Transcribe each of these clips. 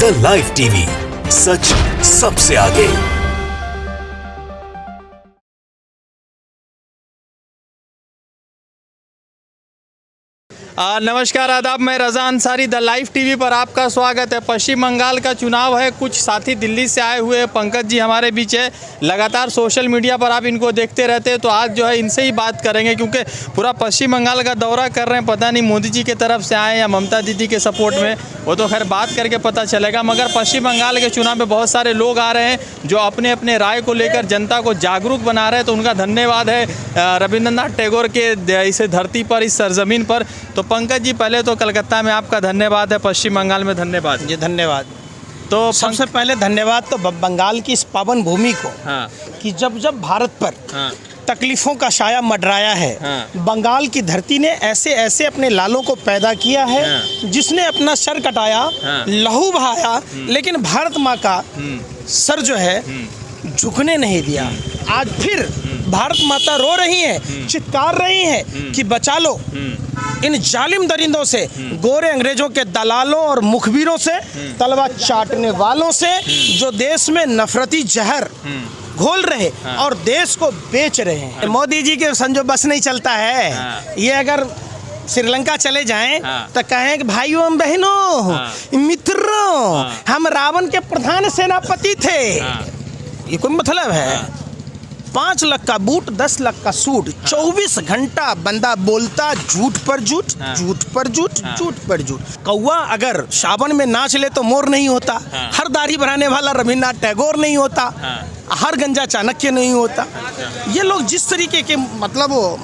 The live TV, सच सबसे आगे। नमस्कार, आदाब। मैं Raza Ansari, the live TV पर आपका स्वागत है। पश्चिम बंगाल का चुनाव है, कुछ साथी दिल्ली से आए हुए पंकज जी हमारे बीच है। लगातार सोशल मीडिया पर आप इनको देखते रहते हैं, तो आज जो है इनसे ही बात करेंगे, क्योंकि पूरा पश्चिम बंगाल का दौरा कर रहे हैं। पता नहीं मोदी जी की तरफ से आए या ममता दीदी के सपोर्ट में, वो तो खैर बात करके पता चलेगा। मगर पश्चिम बंगाल के चुनाव में बहुत सारे लोग आ रहे हैं जो अपने अपने राय को लेकर जनता को जागरूक बना रहे हैं, तो उनका धन्यवाद है रविंद्रनाथ टैगोर के इस धरती पर, इस सरजमीन पर। तो पंकज जी, पहले तो कलकत्ता में आपका धन्यवाद है, पश्चिम बंगाल में धन्यवाद जी। धन्यवाद। तो सबसे पहले धन्यवाद तो बंगाल की इस पावन भूमि को, कि जब जब भारत पर तकलीफ़ों का साया मंडराया है, बंगाल की धरती ने ऐसे ऐसे अपने लालों को पैदा किया है जिसने अपना सर कटाया, लहू बहाया, लेकिन भारत माँ का सर जो है झुकने नहीं दिया। आज फिर भारत माता रो रही है, चित्कार रही है कि बचा लो इन जालिम दरिंदों से, गोरे अंग्रेजों के दलालों और मुखबिरों से, तलवार चाटने वालों से, जो देश में नफरती जहर घोल रहे और देश को बेच रहे हैं। मोदी जी के संजो बस नहीं चलता है। ये अगर श्रीलंका चले जाएं तो कहें कि भाइयों बहनों मित्रों, हम रावण के प्रधान सेनापति थे। ये कोई मतलब है? 5 लाख का बूट, 10 लाख का सूट, 24 घंटा बंदा बोलता झूठ पर झूठ, झूठ पर झूठ, झूठ पर झूठ। कौवा अगर सावन में नाच ले तो मोर नहीं होता, हर दाढ़ी बनाने वाला रविन्द्रनाथ टैगोर नहीं होता, हर गंजा चाणक्य नहीं होता। ये लोग जिस तरीके के मतलब वो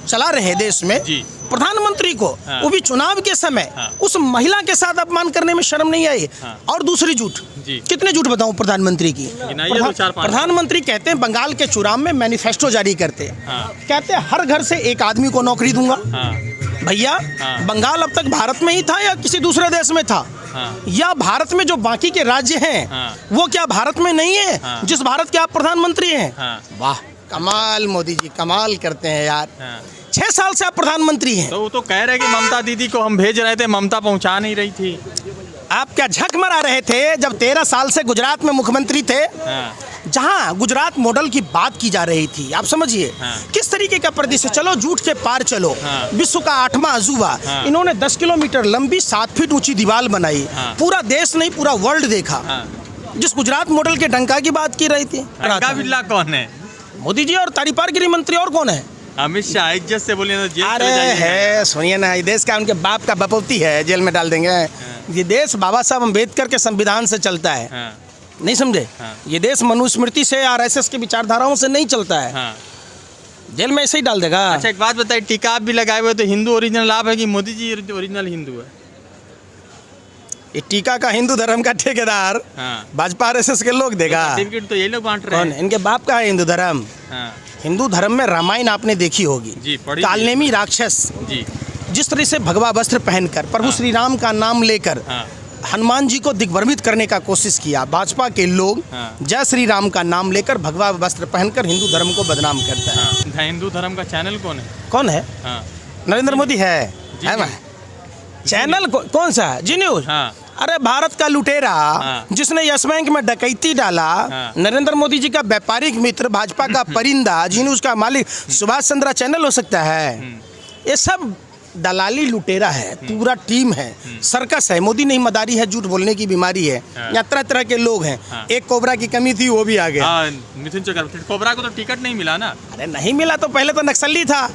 चला रहे हैं देश में, प्रधानमंत्री को वो भी चुनाव के समय उस महिला के साथ अपमान करने में शर्म नहीं आई। और दूसरी झूठ, कितने झूठ बताऊं प्रधानमंत्री की? प्रधानमंत्री कहते हैं बंगाल के चुनाव में मैनिफेस्टो जारी करते हैं, कहते हैं हर घर से एक आदमी को नौकरी दूंगा। भैया, बंगाल अब तक भारत में ही था या किसी दूसरे देश में था? या भारत में जो बाकी के राज्य हैं वो क्या भारत में नहीं है जिस भारत के आप प्रधानमंत्री हैं? वाह, कमाल मोदी जी, कमाल करते हैं यार। 6 साल से आप प्रधानमंत्री हैं। तो वो तो कह रहे कि ममता दीदी को हम भेज रहे थे, ममता पहुंचा नहीं रही थी। आप क्या झक मरा रहे थे जब 13 साल से गुजरात में मुख्यमंत्री थे, जहां गुजरात मॉडल की बात की जा रही थी? आप समझिए किस तरीके का प्रदेश है। चलो झूठ के पार चलो, विश्व का 8वां अजूबा, इन्होंने 10 किलोमीटर लंबी 7 फीट ऊंची दीवार बनाई, पूरा देश नहीं पूरा वर्ल्ड देखा। जिस गुजरात मॉडल के डंका की बात की रही थी, डंका बिल्ला कौन है? मोदी जी। और तारीपार गृह मंत्री और कौन है? अमित शाह। इज्जत से बोलिए तो जेल अरे है, सुनिए ना, ये देश का उनके बाप का बपौती है, जेल में डाल देंगे। ये देश बाबा साहब अम्बेडकर के संविधान से चलता है, नहीं समझे? ये देश मनुस्मृति से, आरएसएस की विचारधाराओं से नहीं चलता है। जेल में ऐसे ही डाल देगा। अच्छा, एक बात बताइए, टीका आप भी लगाए हुए, तो हिंदू ओरिजिनल आप है कि मोदी जी ओरिजिनल हिंदू है? ये टीका का हिंदू धर्म का ठेकेदार भाजपा आरएसएस के लोग देगा। सर्टिफिकेट तो ये लोग बांट रहे हैं। इनके बाप का है हिंदू धर्म। हिंदू धर्म में रामायण आपने देखी होगी, कालनेमी राक्षस जिस तरह से भगवा वस्त्र पहनकर प्रभु श्री राम का नाम लेकर हनुमान जी को दिग्भ्रमित करने का कोशिश किया, भाजपा के लोग जय श्री राम का नाम लेकर भगवा वस्त्र पहनकर हिंदू धर्म को बदनाम करता है। हिंदू धर्म का चैनल कौन है? कौन है? नरेंद्र मोदी है ना? चैनल कौन सा है? जी न्यूज। अरे भारत का लुटेरा जिसने यस बैंक में डकैती डाला, नरेंद्र मोदी जी का व्यापारिक मित्र, भाजपा का परिंदा, जी न्यूज का मालिक सुभाष चंद्रा चैनल हो सकता है? ये सब दलाली लुटेरा है, पूरा टीम है, सर्कस है। मोदी नहीं मदारी है, झूठ बोलने की बीमारी है, या तरह तरह के लोग हैं। एक कोबरा की कमी थी, वो भी आ गया। मिथुन चक्रवर्ती, कोबरा को तो टिकट नहीं मिला ना? अरे नहीं मिला तो पहले तो नक्सली था,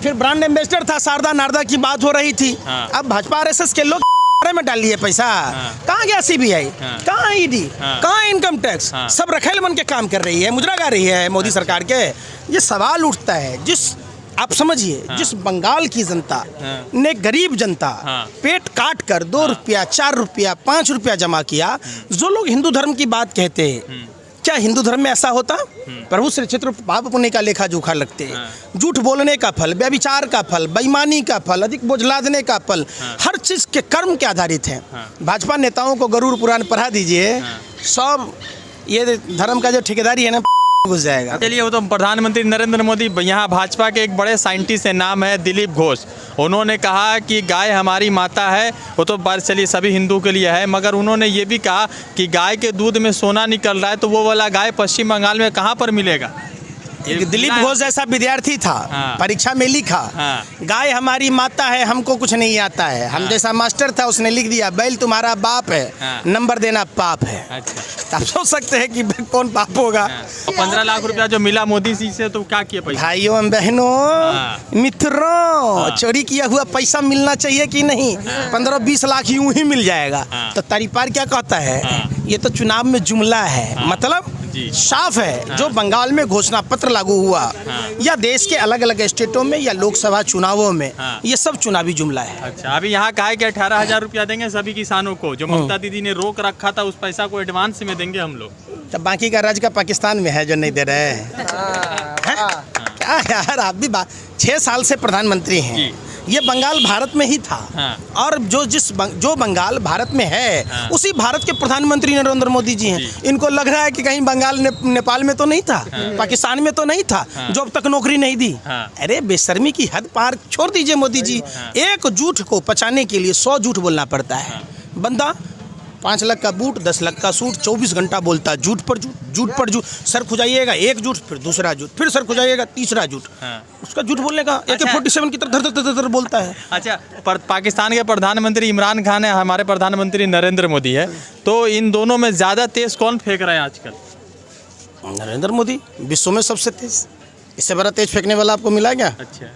फिर ब्रांड एम्बेसडर था, शारदा नारदा की बात हो रही थी। अब भाजपा आरएसएस के लोग में डाल लिए पैसा। कहाँ गया सीबीआई, कहाँ ईडी, कहाँ इनकम टैक्स? सब रखेल बन के काम कर रही है, मुजरा गा रही है मोदी सरकार के। ये सवाल उठता है, जिस आप समझिए जिस बंगाल की जनता ने, गरीब जनता पेट काट कर 2 रुपया, 4 रुपया, 5 रुपया जमा किया, जो लोग हिंदू धर्म की बात कहते हैं, क्या हिंदू धर्म में ऐसा होता? प्रभु श्री चित्र पाप पुण्य का लेखा जोखा लगते हैं। झूठ बोलने का फल, व्यभिचार का फल, बेईमानी का फल, अधिक बोझ लादने का फल, हर चीज के कर्म के आधारित है। भाजपा नेताओं को गरुड़ पुराण पढ़ा दीजिए, सब ये धर्म का जो ठेकेदारी है ना घुस जाएगा। चलिए, वो तो प्रधानमंत्री नरेंद्र मोदी, यहाँ भाजपा के एक बड़े साइंटिस्ट हैं, नाम है दिलीप घोष। उन्होंने कहा कि गाय हमारी माता है। वो तो बात चलिए सभी हिंदू के लिए है, मगर उन्होंने ये भी कहा कि गाय के दूध में सोना निकल रहा है, तो वो वाला गाय पश्चिम बंगाल में कहाँ पर मिलेगा? एक दिलीप घोष जैसा विद्यार्थी था, परीक्षा में लिखा गाय हमारी माता है, हमको कुछ नहीं आता है। हम जैसा मास्टर था, उसने लिख दिया बैल तुम्हारा बाप है, नंबर देना पाप है। अच्छा, आप सोच सकते हैं कि कौन पाप होगा। 15 लाख रुपया जो मिला मोदी जी से, तो क्या किया पैसा? भाइयों बहनों मित्रों, चोरी किया हुआ पैसा मिलना चाहिए कि नहीं? 15-20 लाख यूं ही मिल जाएगा। तो तारीपार क्या कहता है, ये तो चुनाव में जुमला है। मतलब साफ है, जो बंगाल में घोषणा पत्र लागू हुआ या देश के अलग अलग स्टेटों में या लोकसभा चुनावों में, ये सब चुनावी जुमला है। अच्छा, अभी यहाँ कहा है कि 18,000 रुपया देंगे सभी किसानों को, जो ममता दीदी ने रोक रखा था, उस पैसा को एडवांस में देंगे हम लोग। तब बाकी का राज्य का पाकिस्तान में है जो नहीं दे रहे हैं। क्या यार, आप भी 6 साल से प्रधानमंत्री हैं। ये बंगाल भारत में ही था, और जो बंगाल भारत में है, उसी भारत के प्रधानमंत्री नरेंद्र मोदी जी हैं। इनको लग रहा है कि कहीं बंगाल नेपाल में तो नहीं था, पाकिस्तान में तो नहीं था, जो अब तक नौकरी नहीं दी। अरे बेशर्मी की हद पार छोड़ दीजिए मोदी जी। एक झूठ को पचाने के लिए 100 झूठ बोलना पड़ता है। बंदा 5 लाख का बूट, 10 लाख का सूट, 24 घंटा बोलता है झूठ पर झूठ, झूठ पर झूठ। सर खुजाइएगा एक झूठ, फिर दूसरा झूठ, फिर सर खुजाइएगा तीसरा झूठ। उसका झूठ बोलने का AK-47 की तरह धर धर बोलता है। अच्छा, पाकिस्तान के प्रधानमंत्री इमरान खान है, हमारे प्रधानमंत्री नरेंद्र मोदी है, तो इन दोनों में ज़्यादा तेज कौन फेंक रहे हैं आजकल? नरेंद्र मोदी विश्व में सबसे तेज। इससे बड़ा तेज फेंकने वाला आपको मिला क्या? अच्छा,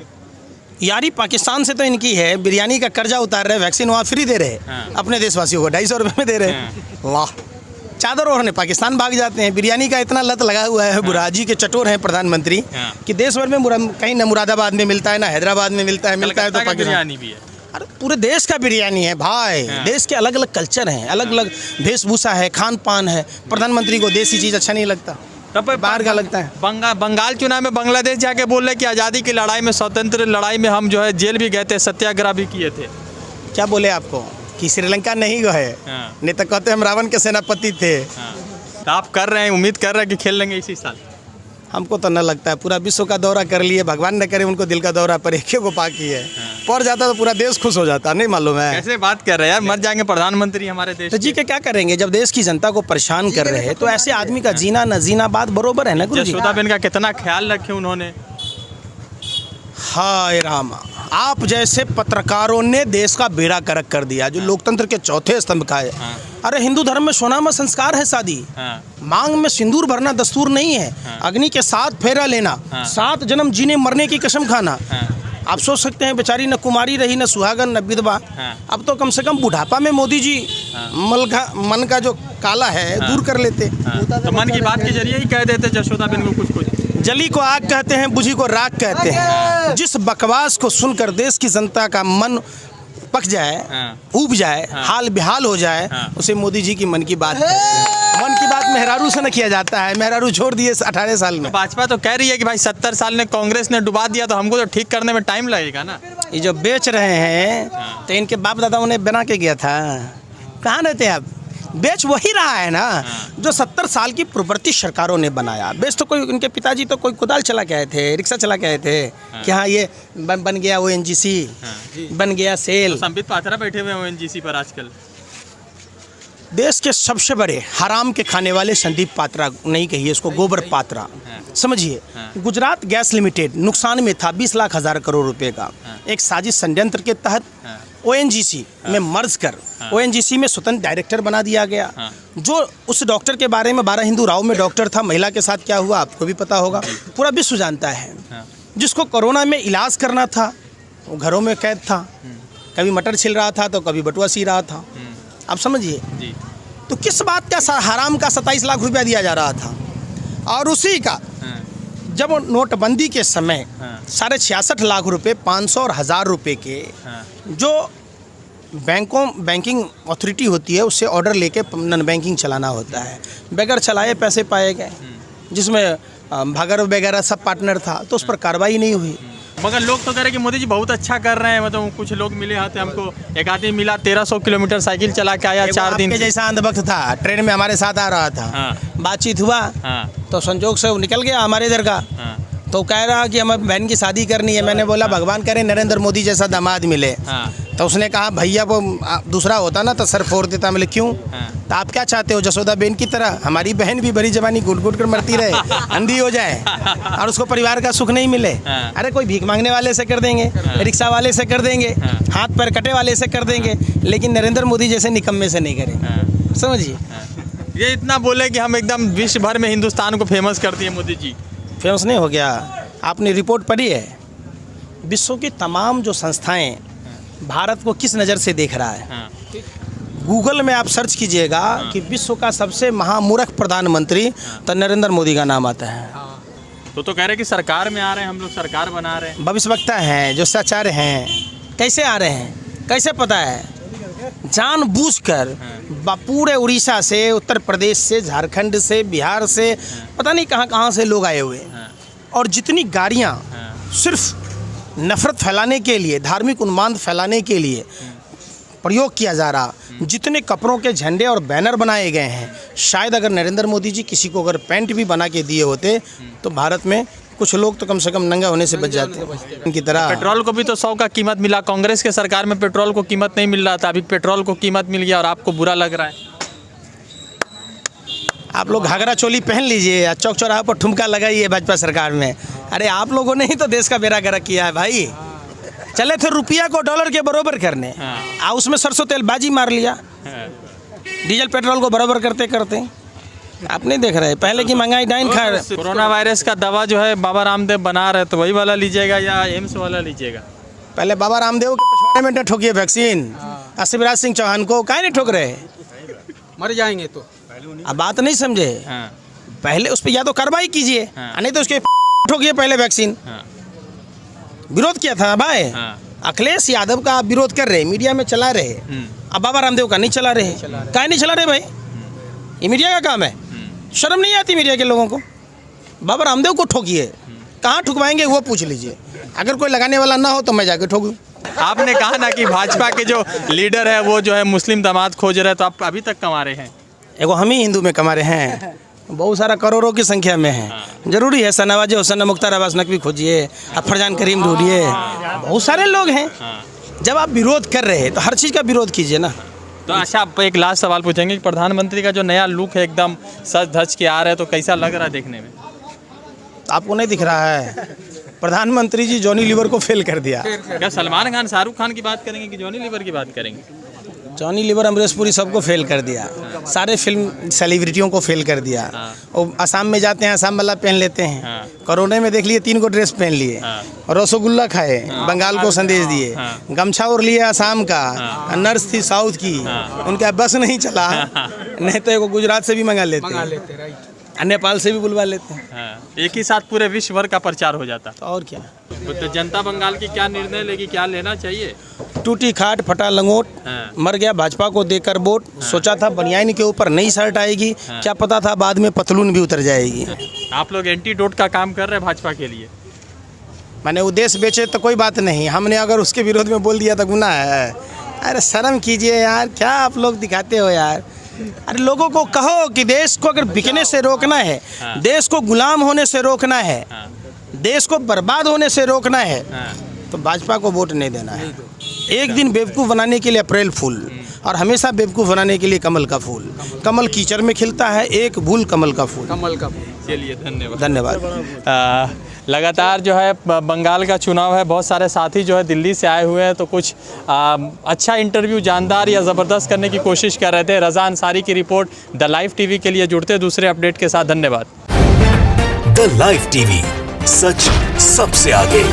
यारी पाकिस्तान से तो इनकी है, बिरयानी का कर्जा उतार रहे, वैक्सीन वहाँ फ्री दे रहे अपने देशवासियों को, 250 रुपये में दे रहे। वाह, चादर ओढ़ने पाकिस्तान भाग जाते हैं। बिरयानी का इतना लत लगा हुआ है, बुराजी के चटोर हैं प्रधानमंत्री, कि देश भर में कहीं ना मुरादाबाद में मिलता है, ना हैदराबाद में मिलता है तो बिरयानी भी है। अरे पूरे देश का बिरयानी है भाई। देश के अलग अलग कल्चर हैं, अलग अलग वेशभूषा है, खान पान है। प्रधानमंत्री को देसी चीज़ अच्छा नहीं लगता, तब बाहर का लगता है। बंगाल चुनाव में बांग्लादेश जाके बोल रहे कि आज़ादी की लड़ाई में, स्वतंत्र लड़ाई में हम जो है जेल भी गए थे, सत्याग्रह भी किए थे। क्या बोले आपको कि श्रीलंका नहीं गए? नहीं तो कहते हम रावण के सेनापति थे। तो आप कर रहे हैं, उम्मीद कर रहे हैं कि खेल लेंगे इसी साल? हमको तो न लगता है। पूरा विश्व का दौरा कर लिए, भगवान न करे उनको दिल का दौरा, पर एक को बाकी है। पड़ जाता तो पूरा देश खुश हो जाता, नहीं मालूम है? कैसे बात कर रहे हैं यार, मर जाएंगे प्रधानमंत्री हमारे देश। तो जी के क्या करेंगे जब देश की जनता को परेशान कर रहे हैं? तो ऐसे आदमी का जीना न जीना बात बरोबर है ना गुरु जी? यशोदाबेन का कितना ख्याल रखे उन्होंने। हाय रामा, आप जैसे पत्रकारों ने देश का बेड़ा गर्क कर दिया, जो लोकतंत्र के चौथे स्तंभ का है। अरे हिंदू धर्म में सोनामा संस्कार है शादी, मांग में सिंदूर भरना दस्तूर नहीं है, अग्नि के 7 फेरा लेना, 7 जन्म जीने मरने की कसम खाना। आप सोच सकते हैं बेचारी न कुमारी रही, न सुहागन, न विधवा। अब तो कम से कम बुढ़ापा में मोदी जी मन का जो काला है दूर कर लेते। तो मन की बात के जरिए ही कह देते यशोदाबेन को कुछ। जली को आग कहते हैं, बुझी को राख कहते हैं। जिस बकवास को सुनकर देश की जनता का मन पक जाए, ऊब जाए, हाल बेहाल हो जाए, उसे मोदी जी की मन की बात कहते हैं। मन की बात मेहरारू से न किया जाता है, मेहरारू छोड़ दिए 18 साल में। भाजपा तो कह रही है कि भाई 70 साल ने कांग्रेस ने डुबा दिया, तो हमको तो ठीक करने में टाइम लगेगा ना। ये जो बेच रहे हैं तो इनके बाप दादाओं ने बना के गया था। कहाँ रहते हैं आप? बेच वही रहा है ना जो 70 साल की पूर्ववर्ती सरकारों ने बनाया। बेच तो कोई, उनके पिताजी तो कोई कुदाल चला के आए थे, रिक्शा चला के आए थे कि हाँ ये बन गया ONGC, बन गया सेल। तो संबित पात्रा बैठे हुए हैं ONGC पर आजकल। देश के सबसे बड़े हराम के खाने वाले संदीप पात्रा, नहीं कहिए इसको, गोबर पात्रा समझिए। गुजरात गैस लिमिटेड नुकसान में था 20 लाख हजार करोड़ रुपए का। एक साजिश षड्यंत्र के तहत ONGC में मर्ज कर ONGC में स्वतंत्र डायरेक्टर बना दिया गया। जो उस डॉक्टर के बारे में 12 हिंदू राव में डॉक्टर था, महिला के साथ क्या हुआ आपको भी पता होगा, पूरा विश्व जानता है। जिसको कोरोना में इलाज करना था वो घरों में कैद था, कभी मटर छिल रहा था तो कभी बटुआ सी रहा था। आप समझिए, तो किस बात का हराम का 27 लाख रुपया दिया जा रहा था। और उसी का जब नोटबंदी के समय 66.5 लाख रुपए, 500 और 1000 रुपये के जो बैंकिंग अथॉरिटी होती है उससे ऑर्डर लेके नॉन बैंकिंग चलाना होता है, बगैर चलाए पैसे पाए गए, जिसमें भागर वगैरह सब पार्टनर था, तो उस पर कार्रवाई नहीं हुई। मगर लोग तो कह रहे हैं कि मोदी जी बहुत अच्छा कर रहे हैं, मतलब कुछ लोग मिले थे हमको, एक आदमी मिला 1300 किलोमीटर साइकिल चला के आया 4 दिन के जैसा अंधभक्त था, ट्रेन में हमारे साथ आ रहा था। हाँ। बातचीत हुआ तो संजोग से वो निकल गया हमारे इधर का। तो कह रहा कि हमें बहन की शादी करनी है। मैंने बोला भगवान करे नरेंद्र मोदी जैसा दामाद मिले। तो उसने कहा भैया वो दूसरा होता ना तो सर फोड़ देता। मैंने क्यों? तो आप क्या चाहते हो, जसोदा बेन की तरह हमारी बहन भी बड़ी जवानी घुट घुट कर मरती रहे, अंधी हो जाए और उसको परिवार का सुख नहीं मिले? अरे कोई भीख मांगने वाले से कर देंगे, रिक्शा वाले से कर देंगे, हाथ पैर कटे वाले से कर देंगे, लेकिन नरेंद्र मोदी जैसे निकम्मे से नहीं करेंगे। समझिए, ये इतना बोले कि हम एकदम विश्व भर में हिंदुस्तान को फेमस कर दिए मोदी जी। फेमस नहीं हो गया? आपने रिपोर्ट पढ़ी है? विश्व की तमाम जो संस्थाएं भारत को किस नज़र से देख रहा है? गूगल में आप सर्च कीजिएगा कि विश्व का सबसे महामूर्ख प्रधानमंत्री, तो नरेंद्र मोदी का नाम आता है। तो कह रहे हैं कि सरकार में आ रहे हैं, हम लोग सरकार बना रहे हैं। भविष्यवक्ता हैं जो सचार हैं, कैसे आ रहे हैं, कैसे पता है? जानबूझकर पूरे उड़ीसा से, उत्तर प्रदेश से, झारखंड से, बिहार से, पता नहीं कहाँ कहाँ से लोग आए हुए, और जितनी गाड़ियाँ सिर्फ नफरत फैलाने के लिए, धार्मिक उन्माद फैलाने के लिए प्रयोग किया जा रहा, जितने कपड़ों के झंडे और बैनर बनाए गए हैं, शायद अगर नरेंद्र मोदी जी किसी को अगर पैंट भी बना के दिए होते तो भारत में कुछ लोग तो कम से कम नंगा होने से बच जाते इनकी तरह। पेट्रोल को भी तो 100 का कीमत मिला, कांग्रेस के सरकार में पेट्रोल को कीमत नहीं मिल रहा था, अभी पेट्रोल को कीमत मिल गया और आपको बुरा लग रहा है। आप लोग घाघरा चोली पहन लीजिए या चौक चौराहे पर ठुमका लगाइए भाजपा सरकार में। अरे आप लोगों ने ही तो देश का बेड़ा गर्क किया है भाई। चले थे रुपया को डॉलर के बराबर करने, उसमें सरसों तेल बाजी मार लिया, डीजल पेट्रोल को बराबर करते करते। आप नहीं देख रहे पहले की महंगाई डाइन खा रहे। कोरोना वायरस का दवा जो है बाबा रामदेव बना रहे, तो वही वाला लीजिएगा या एम्स वाला लीजिएगा? पहले बाबा रामदेव के पिछवाड़े में ठोकिए वैक्सीन, शिवराज सिंह चौहान को काहे नहीं ठोक रहे? मर जाएंगे तो। अब बात नहीं समझे, पहले उस पर या तो कार्रवाई कीजिए, नहीं तो उसके ठोकिए पहले वैक्सीन। विरोध किया था भाई, अखिलेश यादव का आप विरोध कर रहे, मीडिया में चला रहे, अब बाबा रामदेव का नहीं चला रहे। काहे नहीं चला रहे भाई? ये मीडिया का काम है, शर्म नहीं आती मीडिया के लोगों को? बाबा रामदेव को ठोकिए, कहाँ ठुकवाएंगे वो पूछ लीजिए। अगर कोई लगाने वाला ना हो तो मैं जाके ठोकूँ। आपने कहा ना कि भाजपा के जो लीडर है वो जो है मुस्लिम दामाद खोज रहे, तो आप अभी तक कमा रहे हैं? एगो हम ही हिंदू में कमा रहे हैं, बहुत सारा करोड़ों की संख्या में है। जरूरी है सनावाज हुसैन मुख्तार अब्बास नकवी खोजिए, अब फरजान करीम ढूंढिए, बहुत सारे लोग हैं। जब आप विरोध कर रहे हैं तो हर चीज़ का विरोध कीजिए ना। तो अच्छा, आप एक लास्ट सवाल पूछेंगे कि प्रधानमंत्री का जो नया लुक है एकदम सज धज के आ रहा है, तो कैसा लग रहा है देखने में? आपको नहीं दिख रहा है? प्रधानमंत्री जी जॉनी लीवर को फेल कर दिया। क्या सलमान खान शाहरुख खान की बात करेंगे कि जॉनी लीवर की बात करेंगे? जॉनी लीवर अमरीश पुरी सबको फेल कर दिया, सारे फिल्म सेलिब्रिटियों को फेल कर दिया। वो असम में जाते हैं, असम वाला पहन लेते हैं। कोरोना में देख लिए 3 को ड्रेस पहन लिए, रसगुल्ला खाए, बंगाल को संदेश दिए, गमछा ओढ़ लिया असम का, नर्स थी साउथ की, उनका बस नहीं चला, नहीं तो वो गुजरात से भी मंगा लेते हैं, नेपाल से भी बुलवा लेते हैं। एक ही साथ पूरे विश्व भर का प्रचार हो जाता। तो और क्या? तो जनता बंगाल की क्या निर्णय लेगी, क्या लेना चाहिए? टूटी खाट फटा लंगोट, मर गया भाजपा को देकर वोट। सोचा था बनियान के ऊपर नई शर्ट आएगी, क्या पता था बाद में पतलून भी उतर जाएगी। आप लोग एंटीडोट का काम कर रहे हैं भाजपा के लिए? मैंने वो देश बेचे तो कोई बात नहीं, हमने अगर उसके विरोध में बोल दिया तो गुनाह है। अरे शर्म कीजिए यार, क्या आप लोग दिखाते हो यार। अरे लोगों को कहो कि देश को अगर बिकने से रोकना है, देश को गुलाम होने से रोकना है, देश को बर्बाद होने से रोकना है, तो भाजपा को वोट नहीं देना है। एक दिन बेवकूफ़ बनाने के लिए अप्रैल फूल, और हमेशा बेवकूफ़ बनाने के लिए कमल का फूल। कमल कीचड़ में खिलता है, एक भूल कमल का फूल। कमल का फूल। चलिए धन्यवाद। धन्यवाद। लगातार जो है बंगाल का चुनाव है, बहुत सारे साथी जो है दिल्ली से आए हुए हैं, तो कुछ अच्छा इंटरव्यू जानदार या ज़बरदस्त करने की कोशिश कर रहे थे। रज़ा अंसारी की रिपोर्ट द लाइव टीवी के लिए। जुड़ते दूसरे अपडेट के साथ, धन्यवाद। द लाइव टीवी, सच सबसे आगे।